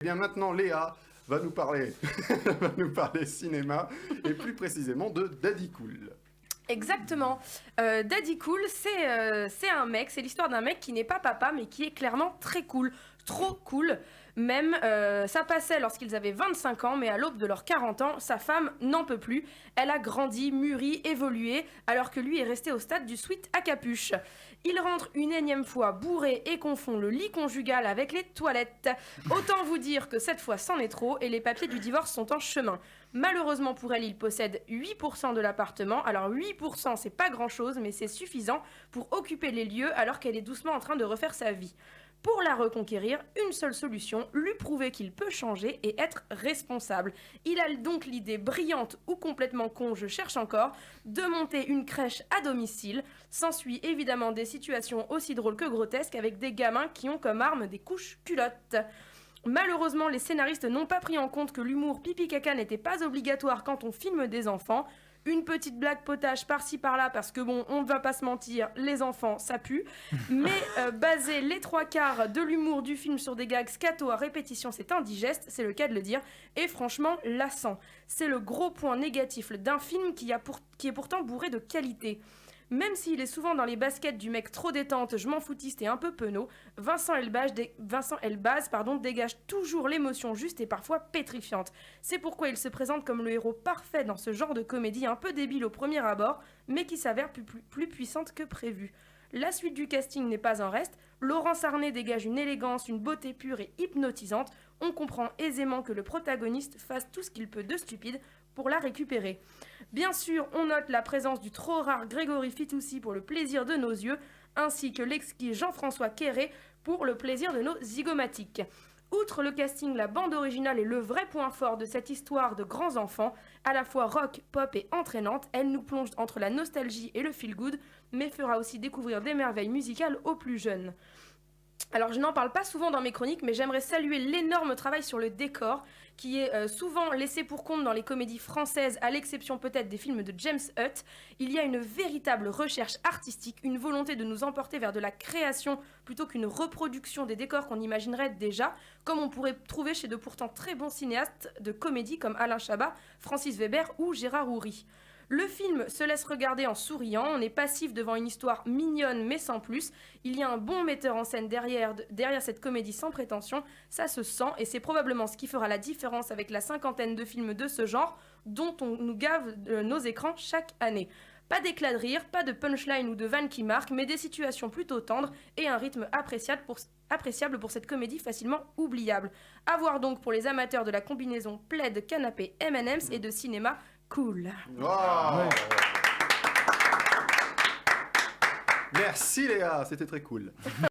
Bien maintenant, Léa va nous parler, va nous parler cinéma et plus précisément de Daddy Cool. Exactement. Daddy Cool, c'est un mec, c'est l'histoire d'un mec qui n'est pas papa, mais qui est clairement très cool, trop cool. Même, ça passait lorsqu'ils avaient 25 ans, mais à l'aube de leurs 40 ans, sa femme n'en peut plus. Elle a grandi, mûri, évolué, alors que lui est resté au stade du sweat à capuche. Il rentre une énième fois bourré et confond le lit conjugal avec les toilettes. Autant vous dire que cette fois, c'en est trop et les papiers du divorce sont en chemin. Malheureusement pour elle, il possède 8% de l'appartement. Alors 8%, c'est pas grand-chose, mais c'est suffisant pour occuper les lieux alors qu'elle est doucement en train de refaire sa vie. Pour la reconquérir, une seule solution, lui prouver qu'il peut changer et être responsable. Il a donc l'idée brillante ou complètement con, je cherche encore, de monter une crèche à domicile. S'ensuit évidemment des situations aussi drôles que grotesques avec des gamins qui ont comme arme des couches culottes. Malheureusement, les scénaristes n'ont pas pris en compte que l'humour pipi-caca n'était pas obligatoire quand on filme des enfants. Une petite blague potage par-ci par-là, parce que bon, on ne va pas se mentir, les enfants, ça pue. Mais baser les 3/4 de l'humour du film sur des gags scato à répétition, c'est indigeste, c'est le cas de le dire, et franchement, lassant. C'est le gros point négatif d'un film qui est pourtant bourré de qualité. Même s'il est souvent dans les baskets du mec trop détente, je m'en foutiste et un peu penaud, Vincent Elbaz dégage toujours l'émotion juste et parfois pétrifiante. C'est pourquoi il se présente comme le héros parfait dans ce genre de comédie un peu débile au premier abord, mais qui s'avère plus puissante que prévu. La suite du casting n'est pas un reste, Laurence Arnay dégage une élégance, une beauté pure et hypnotisante, on comprend aisément que le protagoniste fasse tout ce qu'il peut de stupide pour la récupérer. Bien sûr, on note la présence du trop rare Grégory Fitoussi pour le plaisir de nos yeux, ainsi que l'exquis Jean-François Quéré pour le plaisir de nos zygomatiques. Outre le casting, la bande originale est le vrai point fort de cette histoire de grands enfants, à la fois rock, pop et entraînante. Elle nous plonge entre la nostalgie et le feel-good, mais fera aussi découvrir des merveilles musicales aux plus jeunes. Alors je n'en parle pas souvent dans mes chroniques, mais j'aimerais saluer l'énorme travail sur le décor, qui est souvent laissé pour compte dans les comédies françaises, à l'exception peut-être des films de James Hutt. Il y a une véritable recherche artistique, une volonté de nous emporter vers de la création plutôt qu'une reproduction des décors qu'on imaginerait déjà, comme on pourrait trouver chez de pourtant très bons cinéastes de comédie comme Alain Chabat, Francis Weber ou Gérard Houry. Le film se laisse regarder en souriant, on est passif devant une histoire mignonne mais sans plus. Il y a un bon metteur en scène derrière cette comédie sans prétention, ça se sent et c'est probablement ce qui fera la différence avec la cinquantaine de films de ce genre dont on nous gave nos écrans chaque année. Pas d'éclat de rire, pas de punchline ou de vanne qui marque, mais des situations plutôt tendres et un rythme appréciable pour cette comédie facilement oubliable. À voir donc pour les amateurs de la combinaison plaid, canapé, M&M's et de cinéma cool. Wow. Ouais. Merci Léa, c'était très cool.